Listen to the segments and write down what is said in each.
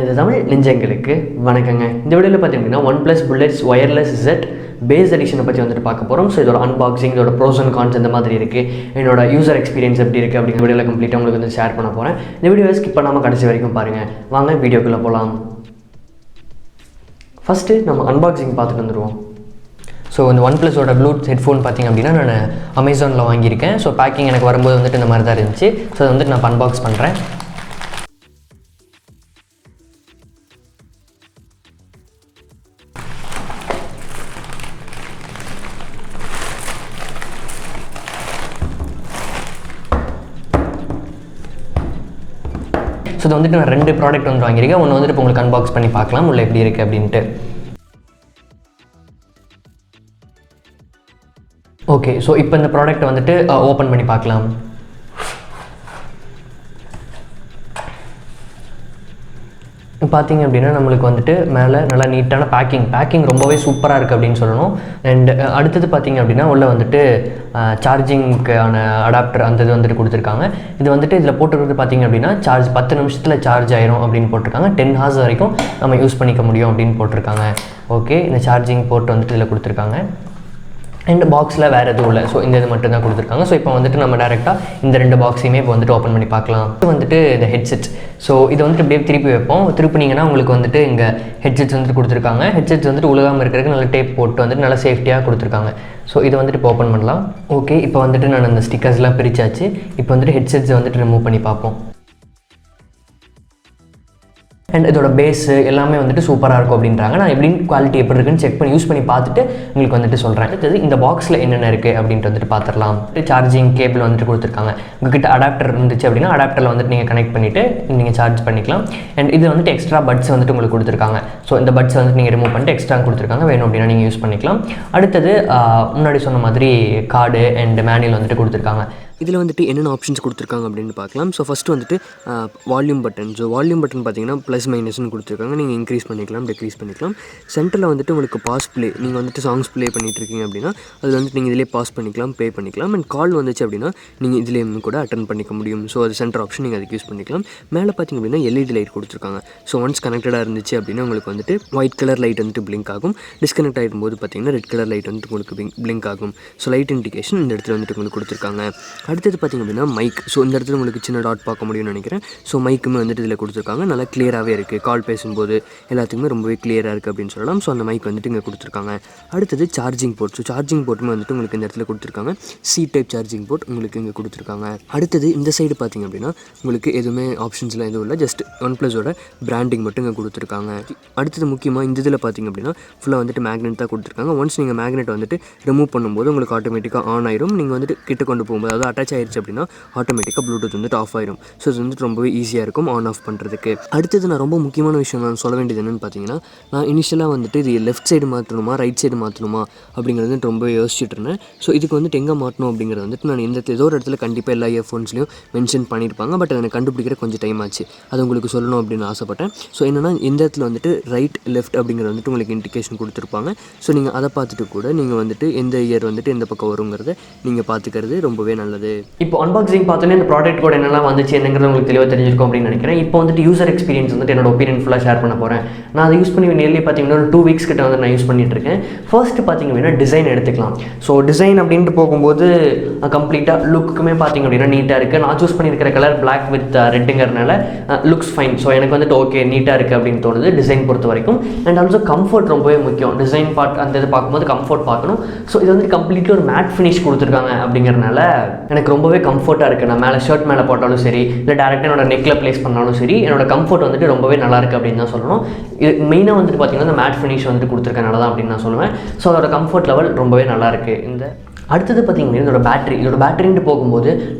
எனது தமிழ் நெஞ்சங்களுக்கு வணக்கங்க. இந்த வீடியோவில் பார்த்தீங்கன்னா Oneplus Bullets Wireless Z base எடிஷனை பற்றி வந்துட்டு பார்க்க போகிறோம். ஸோ இதோட அன்பாக்சிங், இதோட ப்ரோஸ் அண்ட் கான்ஸ் இந்த மாதிரி இருக்குது, என்னோட யூசர் எக்ஸ்பீரியன்ஸ் எப்படி இருக்குது அப்படிங்கிற வீடியோவில் கம்ப்ளீட்டாக உங்களுக்கு வந்து ஷேர் பண்ண போகிறேன். இந்த வீடியோவை ஸ்கிப் பண்ணாமல் கடைசி வரைக்கும் பாருங்கள். வாங்க வீடியோக்குள்ளே போகலாம். ஃபஸ்ட்டு நம்ம அன்பாக்சிங் பார்த்துட்டு வந்துடுவோம். ஸோ இந்த ஒன்ப்ளஸோட ப்ளூடூத் ஹெட்ஃபோன் பார்த்திங்க அப்படின்னா நான் அமேசானில் வாங்கியிருக்கேன். ஸோ பேக்கிங் எனக்கு வரும்போது வந்துட்டு இந்த மாதிரி தான் இருந்துச்சு. ஸோ அதை வந்துட்டு நான் அன்பாக்ஸ் பண்ணுறேன். ஸோ இது வந்துட்டு நான் 2 ப்ராடக்ட் வந்து வாங்கியிருக்கேன். ஒன்று வந்துட்டு இப்போ உங்களுக்கு அன்பாக்ஸ் பண்ணி பார்க்கலாம் உள்ள எப்படி இருக்குது அப்படின்ட்டு. ஓகே, ஸோ இப்போ இந்த ப்ராடக்ட்டை வந்துட்டு ஓப்பன் பண்ணி பார்க்கலாம். பார்த்திங்க அப்படின்னா நம்மளுக்கு வந்துட்டு மேலே நல்லா நீட்டான பேக்கிங் ரொம்பவே சூப்பராக இருக்குது அப்படின்னு சொல்லணும். அண்ட் அடுத்தது பார்த்திங்க அப்படின்னா உள்ள வந்துட்டு சார்ஜிங்க்கான அடாப்டர் அந்த இது வந்துட்டு கொடுத்துருக்காங்க. இது வந்துட்டு இதில் போட்டுக்கிறது பார்த்திங்க அப்படின்னா 10 நிமிஷத்தில் சார்ஜ் ஆயிரும் அப்படின்னு போட்டிருக்காங்க. 10 hours வரைக்கும் நம்ம யூஸ் பண்ணிக்க முடியும் அப்படின்னு போட்டிருக்காங்க. ஓகே, இந்த சார்ஜிங் போர்ட் வந்துட்டு இதில் கொடுத்துருக்காங்க. அண்ட் பாக்ஸில் வேறு எதுவும் இல்லை. ஸோ இந்த இது மட்டும் தான் கொடுத்துருக்காங்க. ஸோ இப்போ வந்துட்டு நம்ம டேரெக்டாக இந்த 2 பாக்ஸையுமே இப்போ வந்துட்டு ஓப்பன் பண்ணி பார்க்கலாம். இது வந்துட்டு இந்த ஹெட்செட். ஸோ இது வந்துட்டு இப்படியே திருப்பி வைப்போம். திருப்பினீங்கன்னா உங்களுக்கு வந்துட்டு இங்கே ஹெட்செட்ஸ் வந்துட்டு கொடுத்துருக்காங்க. ஹெட்செட்ஸ் வந்துட்டு உலகாமல் இருக்கிறதுக்கு நல்ல டேப் போட்டு வந்துட்டு நல்லா சேஃப்டியாக கொடுத்துருக்காங்க. ஸோ இதை வந்துட்டு இப்போ ஓப்பன் பண்ணலாம். ஓகே, இப்போ வந்துட்டு நான் அந்த ஸ்டிக்கர்ஸ்லாம் பிரிச்சாச்சு. இப்போ வந்துட்டு ஹெட்செட்ஸை வந்துட்டு ரிமூவ் பண்ணி பார்ப்போம். அண்ட் இதோட பேஸு எல்லாமே வந்துட்டு சூப்பராக இருக்கும் அப்படின்றாங்க. நான் எப்படின்னு குவாலிட்டி எப்படி இருக்குன்னு செக் பண்ணி யூஸ் பண்ணி பார்த்துட்டு உங்களுக்கு வந்துட்டு சொல்கிறேன். அடுத்தது இந்த பாக்ஸில் என்னென்ன இருக்குது அப்படின்ட்டு வந்துட்டு பார்த்துடலாம். சார்ஜிங் கேபிள் வந்துட்டு கொடுத்துருக்காங்க. உங்ககிட்ட அடாப்டர் இருந்துச்சு அப்படின்னா அடாப்டரில் வந்துட்டு நீங்கள் கனெக்ட் பண்ணிவிட்டு நீங்கள் சார்ஜ் பண்ணிக்கலாம். அண்ட் இது வந்துட்டு எக்ஸ்ட்ரா பட்ஸ் வந்துட்டு உங்களுக்கு கொடுத்துருக்காங்க. ஸோ இந்த பட்ஸ் வந்துட்டு நீங்கள் ரிமூவ் பண்ணிட்டு எக்ஸ்ட்ரா கொடுத்துருக்காங்க. வேணும் அப்படின்னா நீங்கள் யூஸ் பண்ணிக்கலாம். அடுத்தது முன்னாடி சொன்ன மாதிரி கார்டு அண்ட் மேனுவல் வந்துட்டு கொடுத்துருக்காங்க. இதில் வந்துட்டு என்னென்ன ஆப்ஷன்ஸ் கொடுத்துருக்காங்க அப்படின்னு பார்க்கலாம். ஸோ ஃபஸ்ட்டு வந்துட்டு volume button. So volume button பார்த்தீங்கன்னா ப்ளஸ் மைனஸ்னு கொடுத்துருக்காங்க. நீங்கள் இன்க்ரீஸ் பண்ணிக்கலாம், டிக்ரீஸ் பண்ணிக்கலாம். சென்டரில் வந்துட்டு உங்களுக்கு பாஸ் ப்ளே, நீங்கள் வந்துட்டு சாங்ஸ் ப்ளே பண்ணிகிட்டு இருக்கீங்க அப்படின்னா அதில் வந்துட்டு நீங்கள் இதிலே பாஸ் பண்ணிக்கலாம், ப்ளே பண்ணிக்கலாம். அண்ட் கால் வந்துச்சு அப்படின்னா நீங்கள் இதிலேயும் கூட அட்டன் பண்ணிக்க முடியும். ஸோ அது சென்டர் ஆப்ஷன், நீங்கள் அதுக்கு யூஸ் பண்ணிக்கலாம். மேலே பார்த்திங்க அப்படின்னா எல்இடி லைட் கொடுத்துருக்காங்க. ஸோ ஒன்ஸ் கனெக்டடாக இருந்துச்சு அப்படின்னா உங்களுக்கு வந்துட்டு ஒயிட் கலர் லைட் வந்துட்டு பிளிங்க் ஆகும். டிஸ்கனெக்ட் ஆகிடும்போது பார்த்தீங்கன்னா ரெட் கலர் லைட் வந்துட்டு உங்களுக்கு பிளிங்க் ஆகும். ஸோ லைட் இண்டிகேஷன் இந்த இடத்துல வந்துட்டு உங்களுக்கு கொடுத்துருக்காங்க. அடுத்தது பார்த்திங்க அப்படின்னா மைக். ஸோ இந்த இடத்துல உங்களுக்கு சின்ன டாட் பார்க்க முடியும்னு நினைக்கிறேன். ஸோ மைக்குமே வந்துட்டு இதில் கொடுத்துருக்காங்க. நல்லா கிளியராகவே இருக்குது. கால் பேசும்போது எல்லாத்துக்குமே ரொம்பவே கிளியராக இருக்குது அப்படின்னு சொல்லலாம். ஸோ அந்த மைக் வந்துட்டு இங்கே கொடுத்துருக்காங்க. அடுத்தது சார்ஜிங் போர்ட். ஸோ சார்ஜிங் போர்ட்டுமே வந்துட்டு உங்களுக்கு இந்த இடத்துல கொடுத்துருக்காங்க. சி டைப் சார்ஜிங் போர்ட் உங்களுக்கு இங்கே கொடுத்துருக்காங்க. அடுத்தது இந்த சைடு பார்த்திங்க அப்படின்னா உங்களுக்கு எதுவுமே ஆப்ஷன்ஸ்லாம் எதுவும் இல்லை, ஜஸ்ட் ஒன்ப்ளஸோட பிராண்டிங் மட்டும் இங்கே கொடுத்துருக்காங்க. அடுத்தது முக்கியமாக இந்த இதில் பார்த்திங்க அப்படின்னா ஃபுல்லாக வந்துட்டு மேக்னெட் தான் கொடுத்துருக்காங்க. ஒன்ஸ் நீங்கள் மேக்னெட் வந்துட்டு ரிமூவ் பண்ணும்போது உங்களுக்கு ஆட்டோமேட்டிக்காக ஆன் ஆயிரும். நீங்கள் வந்துட்டு கிட்ட கொண்டு போகும்போது அதாவது அட்டாச் ஆயிடுச்சு அப்படின்னா ஆட்டோமேட்டிக்காக ப்ளூடூத் வந்துட்டு ஆஃப் ஆயிரும். ஸோ இது வந்துட்டு ரொம்பவே ஈஸியாக இருக்கும் ஆன் ஆஃப் பண்ணுறதுக்கு. அடுத்தது நான் ரொம்ப முக்கியமான விஷயம் நான் சொல்ல வேண்டியது என்னென்னு பார்த்தீங்கன்னா, நான் இனிஷியலாக வந்துட்டு இது லெஃப்ட் சைடு மாற்றணுமா ரைட் சைடு மாற்றணுமா அப்படிங்கிறது வந்துட்டு ரொம்ப யோசிச்சுட்டு இருந்தேன். ஸோ இதுக்கு வந்துட்டு எங்கே மாட்டணும் அப்படிங்கிறது வந்துட்டு நான் இந்த ஏதோ ஒரு இடத்துல கண்டிப்பாக எல்லா இயர்ஃபோன்ஸ்லையும் மென்ஷன் பண்ணியிருப்பாங்க. பட் அதை கண்டுபிடிக்கிற கொஞ்சம் டைம் ஆச்சு. அது உங்களுக்கு சொல்லணும் அப்படின்னு ஆசைப்பட்டேன். ஸோ என்னென்னா இந்த இடத்துல வந்துட்டு ரைட் லெஃப்ட் அப்படிங்கிறது வந்துட்டு உங்களுக்கு இண்டிகேஷன் கொடுத்துருப்பாங்க. ஸோ நீங்கள் அதை பார்த்துட்டு கூட நீங்கள் வந்துட்டு எந்த இயர் வந்துட்டு எந்த பக்கம் வருங்கிறத நீங்கள் பார்த்துக்கிறது ரொம்பவே நல்லது. இப்போ அன்பாக்சிங் பார்த்தோன்னே இந்த ப்ராடக்ட் கூட என்னெல்லாம் வந்துச்சு என்னங்கிறது உங்களுக்கு தெளிவாக தெரிஞ்சிருக்கும் அப்படின்னு நினைக்கிறேன். இப்போ வந்துட்டு யூசர் எக்ஸ்பீரியன்ஸ் வந்துட்டு என்னோட ஒப்பீனியன் ஃபுல்லாக ஷேர் பண்ண போகிறேன். நான் அதை யூஸ் பண்ணி நியர்லி பார்த்தீங்கன்னா ஒரு 2 weeks கிட்ட வந்து நான் யூஸ் பண்ணிட்டு இருக்கேன். ஃபர்ஸ்ட் பார்த்திங்க அப்படின்னா டிசைன் எடுத்துக்கலாம். ஸோ டிசைன் அப்படின்ட்டு போகும்போது கம்ப்ளீட்டாக லுக்குமே பார்த்திங்க அப்படின்னா நீட்டாக இருக்குது. நான் சூஸ் பண்ணியிருக்கிற கலர் பிளாக் வித் ரெட்டுங்கிறதுனால லுக்ஸ் ஃபைன். ஸோ எனக்கு வந்துட்டு ஓகே நீட்டாக இருக்குது அப்படின்னு தோணுது டிசைன் பொறுத்த வரைக்கும். அண்ட் ஆல்சோ கம்ஃபர்ட் ரொம்பவே முக்கியம். டிசைன் பார்ட் அந்த இது பார்க்கும்போது கம்ஃபர்ட் பார்க்கணும். ஸோ இது வந்து கம்ப்ளீட்லி ஒரு மேட் ஃபினிஷ் கொடுத்துருக்காங்க அப்படிங்கிறனால எனக்கு ரொம்பவே கம்ஃபர்ட்டாக இருக்குது. நான் மேலே ஷர்ட் மேலே போட்டாலும் சரி, இல்லை டேரெக்டாக என்னோட நெக்கில் ப்ளேஸ் பண்ணாலும் சரி, என்னோட கம்ஃபர்ட் வந்துட்டு ரொம்பவே நல்லா இருக்குது அப்படின்னு தான் சொல்லணும். இது மெயினாக வந்துட்டு பார்த்திங்கன்னா இந்த மேட் ஃபினிஷ் வந்துட்டு கொடுத்துருக்கனால தான் அப்படின்னு நான் சொல்லுவேன். ஸோ அதோட கம்ஃபர்ட் லெவல் ரொம்பவே நல்லா இருக்குது. இந்த அடுத்தது பார்த்திங்கன்னா இதோட பேட்டரின்ட்டு போகும்போது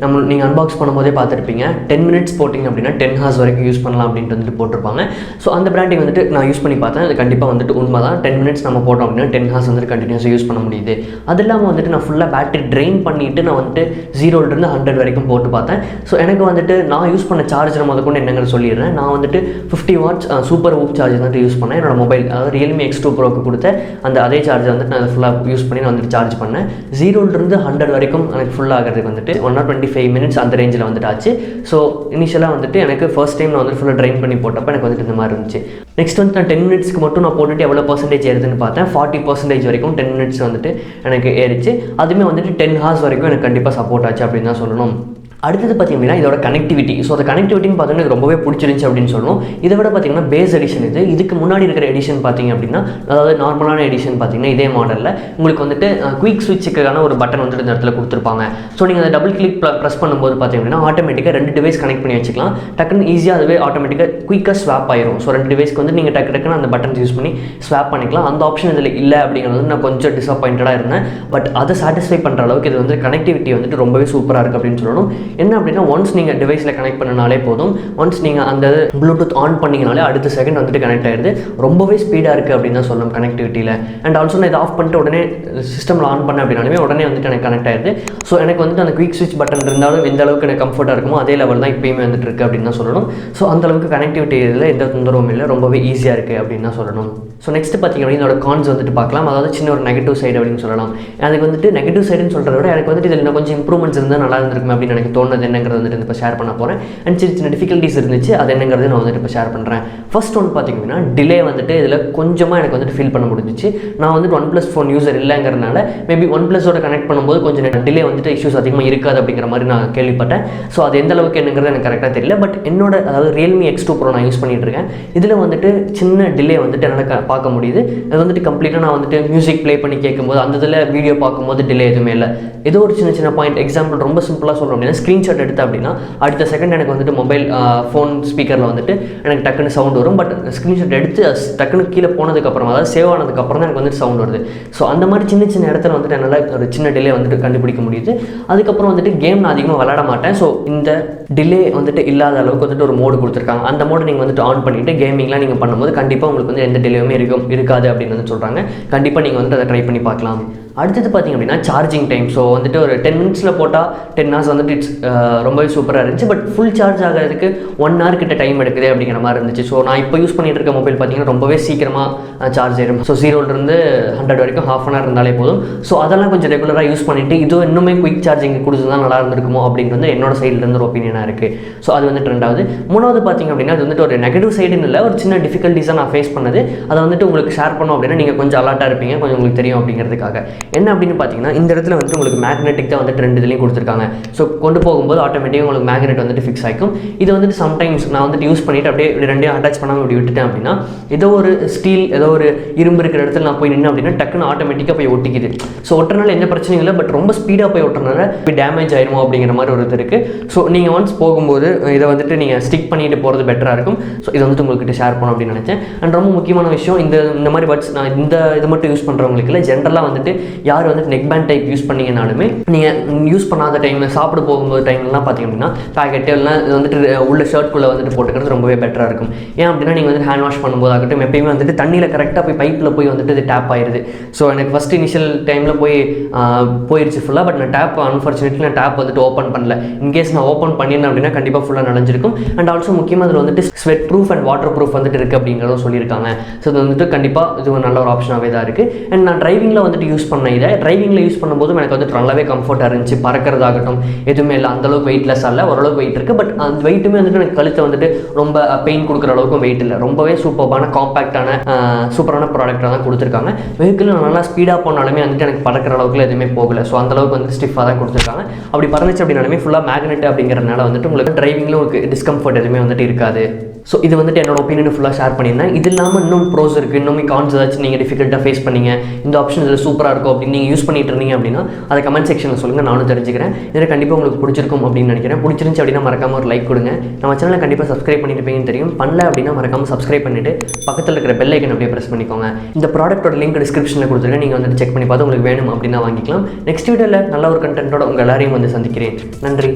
நீங்கள் அன்பாக்ஸ் பண்ணும்போதே பார்த்துருப்பீங்க 10 minutes போட்டிங்க அப்படின்னா 10 hours வரைக்கும் யூஸ் பண்ணலாம் அப்படின்ட்டு வந்துட்டு போட்டிருப்பாங்க. ஸோ அந்த பிராண்டிங் வந்துட்டு நான் யூஸ் பண்ணி பார்த்தேன். அது கண்டிப்பாக வந்துட்டு உண்மை தான். 10 minutes நம்ம போட்டோம் அப்படின்னா 10 hours வந்துட்டு கண்டினியூஸாக யூஸ் பண்ண முடியுது. அது இல்லாமல் வந்துட்டு நான் ஃபுல்லாக பேட்டரி ட்ரெயின் பண்ணிவிட்டு நான் வந்துட்டு 0 to 100 வரைக்கும் போட்டு பார்த்தேன். ஸோ எனக்கு வந்துட்டு நான் யூஸ் பண்ண சார்ஜர் முதற்கொண்டு என்னங்கிறது சொல்லிடுறேன். நான் வந்துட்டு 50 watts சூப்பர் ஊக் சார்ஜர் வந்துட்டு யூஸ் பண்ணேன். என்னோட மொபைல் அதாவது Realme X2 Proக்கு கொடுத்த அந்த அதே சார்ஜர் வந்துட்டு நான் ஃபுல்லாக யூஸ் பண்ணி நான் வந்துட்டு சார்ஜ் பண்ணேன். 0 0லேருந்து 100 வரைக்கும் எனக்கு ஃபுல் ஆகிறதுக்கு வந்துட்டு 125 minutes அந்த ரேஞ்சில் வந்துட்டு ஆச்சு. ஸோ இனிஷியலாக வந்துட்டு எனக்கு ஃபர்ஸ்ட் டைம் நான் வந்து ஃபுல்லாக ட்ரைன் பண்ணி போட்டப்போ எனக்கு வந்துட்டு இந்த மாதிரி இருந்துச்சு. நெக்ஸ்ட் வந்து நான் 10 minutesக்கு மட்டும் நான் போட்டுட்டு எவ்வளோ பர்சன்டேஜ் ஏறுதுன்னு பார்த்தேன். 40% வரைக்கும் 10 minutes வந்துட்டு எனக்கு ஏறிச்சு. அதுவுமே வந்துட்டு 10 hours வரைக்கும் எனக்கு கண்டிப்பாக சப்போர்ட் ஆச்சு அப்படின்னு தான் சொல்லணும். அடுத்தது பார்த்திங்கன்னா இதோட கனெக்டிவிட்டி. ஸோ அந்த கனெக்டிவிட்டின்னு பார்த்தீங்கன்னா எனக்கு ரொம்பவே பிடிச்சிருந்துச்சு அப்படின்னு சொல்லணும். இதை விட பார்த்திங்கன்னா பேஸ் எடிஷன் இதுக்கு முன்னாடி இருக்கிற எடிஷன் பார்த்திங்க அப்படின்னா, அதாவது நார்மலான எடிஷன் பார்த்திங்கன்னா இதே மாடலில் உங்களுக்கு வந்துட்டு குயிக் ஸ்விட்சுக்கான ஒரு பட்டன் வந்துட்டு இந்த இடத்துல கொடுத்துருப்பாங்க. ஸோ நீங்கள் அதை டபுள் கிளிக் ப்ரெஸ் பண்ணும்போது பார்த்திங்க அப்படின்னா ஆட்டோமேட்டிக்காக 2 டிவைஸ் கனெக்ட் பண்ணி வச்சுக்கலாம். டக்குன்னு ஈஸியாக அதுவே ஆட்டோமேட்டிக்காக குயிக்காக ஸ்வாப் ஆயிரும். ஸோ 2 டிவைஸ்க்கு வந்து நீங்கள் டக்குன்னு அந்த பட்டன்ஸ் யூஸ் பண்ணி ஸ்வாப் பண்ணிக்கலாம். அந்த ஆப்ஷன் இதில் இல்லை அப்படிங்கிறது நான் கொஞ்சம் டிசப்பாயிண்டடாக இருந்தேன். பட் அதை சாட்டிஸ்ஃபை பண்ணுற அளவுக்கு இது வந்து கனெக்டிவிட்டி வந்துட்டு ரொம்பவே சூப்பராக இருக்குது அப்படின்னு சொல்லணும். என்ன அப்படின்னா ஒன்ஸ் நீங்கள் டிவைஸில் கனெக்ட் பண்ணினாலே போதும், ஒன்ஸ் நீங்கள் அந்த ப்ளூடூத் ஆன் பண்ணிங்கனாலே அடுத்த செகண்ட் வந்துட்டு கனெக்ட் ஆகிடுது. ரொம்பவே ஸ்பீடாக இருக்குது அப்படின்னு தான் சொல்லணும் கனெக்டிவிட்டியில். அண்ட் ஆல்சோ நான் இதை ஆஃப் பண்ணிட்டு உடனே சிஸ்டமில் ஆன் பண்ணேன் அப்படின்னாலுமே உடனே வந்துட்டு எனக்கு கனெக்ட் ஆகிடுது. ஸோ எனக்கு வந்துட்டு அந்த குயிக் ஸ்விட்ச் பட்டன் இருந்தாலும் எந்த அளவுக்கு எனக்கு கம்ஃபர்ட்டாக இருக்குமோ அதே லெவல் தான் இப்போயுமே வந்துட்டு இருக்குது அப்படின்னு தான் சொல்லணும். ஸோ அந்த அளவுக்கு கனெக்டிவிட்டி இதில் எந்த தொந்தரவும் இல்லை, ரொம்பவே ஈஸியாக இருக்குது அப்படின்னு தான் சொல்லணும். ஸோ நெக்ஸ்ட் பார்த்திங்க அப்படின்னா இதோட கான்ஸ் வந்துட்டு பார்க்கலாம். அதாவது சின்ன ஒரு நெகட்டிவ் சைடு அப்படின்னு சொல்லலாம். அதுக்கு வந்துட்டு நெகட்டிவ் சைடுன்னு சொல்கிறத விட எனக்கு வந்துட்டு இதில் இன்னும் கொஞ்சம் இம்ப்ரூவ்மெண்ட்ஸ் இருந்தால் நல்லா இருந்திருக்கும் அப்படின்னு எனக்கு தோணுது என்னங்கிறது வந்துட்டு இப்போ ஷேர் பண்ண போகிறேன். அண்ட் சின்ன டிஃபிகல்ட்டிஸ் இருந்துச்சு, அது என்னங்கிறது நான் வந்துட்டு இப்போ ஷேர் பண்ணுறேன். ஃபர்ஸ்ட் ஒன்று பார்த்திங்க அப்படின்னா டிலே வந்துட்டு இதில் கொஞ்சமாக எனக்கு வந்துட்டு ஃபீல் பண்ண முடிஞ்சிச்சு. நான் வந்துட்டு OnePlus ஃபோன் யூஸர் இல்லைங்கிறதுனால மேபி OnePlusோட கனெக்ட் பண்ணும்போது கொஞ்சம் டிலே வந்துட்டு இஷ்யூஸ் அதிகமாக இருக்காது அப்படிங்கிற மாதிரி நான் கேள்விப்பட்டேன். ஸோ அது எந்த அளவுக்கு என்னங்கிறது எனக்கு கரெக்டாக தெரியல. பட் என்னோட அதாவது Realme X2 Pro நான் யூஸ் பண்ணிட்டு இருக்கேன். இதில் வந்துட்டு சின்ன டிலே வந்துட்டு என்னால் பார்க்க முடியுது. அது வந்துட்டு கம்ப்ளீட்டாக நான் வந்துட்டு மியூசிக் ப்ளே பண்ணி கேட்கும்போது அந்த இதில் வீடியோ பார்க்கும்போது டிலே எதுவுமே இல்லை. ஏதோ ஒரு சின்ன பாயிண்ட் எக்ஸாம்பிள் ரொம்ப சிம்பிளாக சொல்லணும் அப்படின்னா ஸ்க்ரீன்ஷாட் எடுத்து அப்படின்னா அடுத்த செகண்ட் எனக்கு வந்துட்டு மொபைல் ஃபோன் ஸ்பீக்கரில் வந்துட்டு எனக்கு டக்குன்னு சவுண்ட் வரும். பட் ஸ்க்ரீன்ஷாட் எடுத்து டக்குன்னு கீழே போனதுக்கப்புறம் அதாவது சேவ் ஆனதுக்கப்புறம் தான் எனக்கு வந்துட்டு சவுண்ட் வருது. ஸோ அந்த மாதிரி சின்ன இடத்துல வந்துட்டு என்னால் ஒரு சின்ன டிலே வந்துட்டு கண்டுபிடிக்க முடியுது. அதுக்கப்புறம் வந்துட்டு கேம் நான் அதிகமாக விளையாட மாட்டேன். ஸோ இந்த டிலே வந்துட்டு இல்லாத அளவுக்கு வந்துட்டு ஒரு மோடு கொடுத்துருக்காங்க. அந்த மோடு நீங்கள் வந்துட்டு ஆன் பண்ணிவிட்டு கேமிங்லாம் நீங்கள் பண்ணும்போது கண்டிப்பாக உங்களுக்கு வந்து எந்த டிலேயுமே இருக்காது அப்படின்னு வந்து சொல்கிறாங்க. கண்டிப்பாக நீங்கள் வந்துட்டு அதை ட்ரை பண்ணி பார்க்கலாம். அடுத்தது பார்த்திங்க அப்படின்னா சார்ஜிங் டைம். ஸோ வந்துட்டு ஒரு 10 minutesல போட்டால் 10 hours வந்துட்டு ரொம்பவே சூப்பராக இருந்துச்சு. பட் ஃபுல் சார்ஜ் ஆகிறதுக்கு 1 hour கிட்ட டைம் எடுக்குது அப்படிங்கிற மாதிரி இருந்துச்சு. ஸோ நான் இப்போ யூஸ் பண்ணிட்டு இருக்க மொபைல் பார்த்திங்கன்னா ரொம்பவே சீக்கிரமாக சார்ஜ் ஆயிடும். ஸோ 0லேருந்து 100 வரைக்கும் ½ hour இருந்தாலே போதும். ஸோ அதெல்லாம் கொஞ்சம் ரெகுலராக யூஸ் பண்ணிவிட்டு இது இன்னுமே குயிக் சார்ஜிங் கொடுத்துதான் நல்லா இருந்திருக்குமோ அப்படின்னு வந்து என்னோட சைட்லேருந்து ஒரு ஒப்பீனியனாக இருக்குது. ஸோ அது வந்துட்டு ரெண்டாவது. மூணாவது பார்த்திங்க அப்படின்னா அது வந்துட்டு ஒரு நெகட்டிவ் சைடுன்னு இல்லை, ஒரு சின்ன டிஃபிகல்ட்டிஸாக நான் ஃபேஸ் பண்ணது. அதை வந்துட்டு உங்களுக்கு ஷேர் பண்ணோம் அப்படின்னா நீங்கள் கொஞ்சம் அலர்ட்டாக இருப்பீங்க, கொஞ்சம் உங்களுக்கு தெரியும் அப்படிங்கிறதுக்காக. என்ன அப்படின்னு பார்த்தீங்கன்னா இந்த இடத்துல வந்துட்டு உங்களுக்கு மேக்னெட்டிக் தான் வந்துட்டு 2 இதுலையும் கொடுத்துருக்காங்க. ஸோ கொண்டு போகும்போது ஆட்டோமேட்டிக்காக உங்களுக்கு மேக்னெட் வந்துட்டு ஃபிக்ஸ் ஆகிக்கும். இது வந்துட்டு சம்டைம்ஸ் நான் வந்துட்டு யூஸ் பண்ணிவிட்டு அப்படியே 2 அட்டாச் பண்ணாமல் இப்படி விட்டுட்டேன் அப்படின்னா ஏதோ ஒரு ஸ்டீல் ஏதோ ஒரு இரும்பு இருக்கிற இடத்துல நான் போய் நின்று அப்படின்னா டக்குன்னு ஆட்டோமேட்டிக்காக போய் ஒட்டிக்குது. ஸோ ஒட்டுறனால எந்த பிரச்சனையும் இல்லை. பட் ரொம்ப ஸ்பீடாக போய் ஒட்டுறனால போய் டேமேஜ் ஆயிருமோ அப்படிங்கிற மாதிரி ஒரு இது இருக்குது. ஸோ நீங்கள் ஒன்ஸ் போகும்போது இதை வந்துட்டு நீங்கள் ஸ்டிக் பண்ணிட்டு போகிறது பெட்டராக இருக்கும். ஸோ இதை வந்துட்டு உங்கள்கிட்ட ஷேர் பண்ணணும் அப்படின்னு நினச்சேன். அண்ட் ரொம்ப முக்கியமான விஷயம் இந்த மாதிரி பட்ஸ் நான் இது மட்டும் யூஸ் பண்ணுறவங்களுக்கு இல்லை, ஜென்ரலாக வந்துட்டு யார் வந்துட்டு நெக் பேண்ட் டைப் யூஸ் பண்ணிங்கனாலுமே நீங்கள் யூஸ் பண்ணாத டைமில் சாப்பிட போகும்போது டைம்லாம் பார்த்தீங்க அப்படின்னா பேக்கெட்டு எல்லாம் இது வந்துட்டு உள்ள ஷர்ட்குள்ளே வந்துட்டு போட்டுக்கிறது ரொம்பவே பெட்டராக இருக்கும். ஏன் அப்படின்னா நீங்கள் வந்துட்டு ஹேண்ட் வாஷ் பண்ணும்போது ஆகட்டும் எப்பயுமே வந்துட்டு தண்ணியில் கரெக்டாக போய் பைப்பில் போய் வந்துட்டு இது டேப் ஆயிடுது. ஸோ எனக்கு ஃபஸ்ட் இனிஷியல் டைமில் போயிடுச்சு ஃபுல்லாக. பட் நான் டேப் அன்ஃபார்ச்சுனேட்லி நான் டேப் வந்துட்டு ஓப்பன் பண்ணல. இன்கேஸ் நான் ஓப்பன் பண்ணியிருந்தேன் அப்படின்னா கண்டிப்பாக ஃபுல்லாக நனைஞ்சிருக்கும். அண்ட் ஆல்சோ முக்கியமாக அதில் வந்துட்டு sweat proof and water proof வந்துட்டு இருக்குது அப்படிங்கிறதும் சொல்லியிருக்காங்க. ஸோ இது வந்துட்டு கண்டிப்பாக இது ஒரு நல்ல ஒரு ஆப்ஷனாகவே தான் இருக்குது. அண்ட் நான் டிரைவிங்கில் வந்துட்டு யூஸ் பண்ண இதை டிரைவிங்கில் யூஸ் பண்ணும்போது எனக்கு வந்துட்டு நல்லாவே கம்ஃபர்ட்டாக இருந்துச்சு. பறக்கிறதாகட்டும் எதுவுமே இல்லை, அந்தளவுக்கு வெயிட்லெஸ் இல்லை, ஓரளவுக்கு வெயிட் இருக்குது. பட் அந்த வெயிட்டுமே வந்துட்டு எனக்கு கழுத்தை வந்துட்டு ரொம்ப பெயின் கொடுக்குற அளவுக்கும் வெயிட் இல்லை. ரொம்பவே சூப்பரான காம்பேக்டான சூப்பரான ப்ராடக்டாக தான் கொடுத்துருக்காங்க. வெஹிக்கிள் நல்லா ஸ்பீடாக போனாலுமே வந்துட்டு எனக்கு பறக்கிற அளவுக்கு எதுவுமே போகலை. ஸோ அந்தளவுக்கு வந்து ஸ்டிஃபாக தான் கொடுத்துருக்காங்க. அப்படி பறந்துச்சு அப்படின்னாலுமே ஃபுல்லாக மேக்னெட் அப்படிங்கிறனால வந்துட்டு உங்களுக்கு டிரைவிங்கில் உங்களுக்கு டிஸ்கம்ஃபர்ட் எதுவுமே வந்துட்டு இருக்காது. ஸோ இது வந்துட்டு என்னோட ஒப்பீனியன் ஃபுல்லாக ஷேர் பண்ணியிருந்தேன். இது இல்லாமல் இன்னும் ப்ரோஸ் இருக்குது, இன்னும் கான்ஸ் ஏதாச்சும் நீங்கள் டிஃபிகல்ட்டாக ஃபேஸ் பண்ணீங்க, இந்த ஆப்ஷன் இதில் சூப்பராக இருக்கும் அப்படின்னு நீங்கள் யூஸ் பண்ணிட்டு இருந்தீங்க அப்படின்னா அதை கமெண்ட் செக்ஷனில் சொல்லுங்கள், நானும் தெரிஞ்சுக்கிறேன். இதில் கண்டிப்பாக உங்களுக்கு பிடிச்சிருக்கும் அப்படின்னு நினைக்கிறேன். பிடிச்சிருந்துச்சு அப்படின்னா மறக்காமல் ஒரு லைக் கொடுங்க. நம்ம சேனலை கண்டிப்பாக சப்ஸ்கிரைப் பண்ணியிருப்பீங்கன்னு தெரியும். பண்ணல அப்படின்னா மறக்காமல் சப்ஸ்கிரைப் பண்ணிவிட்டு பக்கத்தில் இருக்கிற பெல் ஐக்கன் அப்படியே ப்ரெஸ் பண்ணிக்கோங்க. இந்த ப்ராடக்ட்டோட லிங்க் டிஸ்கிரிப்ஷனில் கொடுத்துருக்கேன், நீங்கள் வந்துட்டு செக் பண்ணி பார்த்து உங்களுக்கு வேணும் அப்படின்னா வாங்கிக்கலாம். நெக்ஸ்ட் வீடியோவில் நல்ல ஒரு கண்டென்ட்டோட உங்கள் எல்லாரையும் வந்து சந்திக்கிறேன். நன்றி.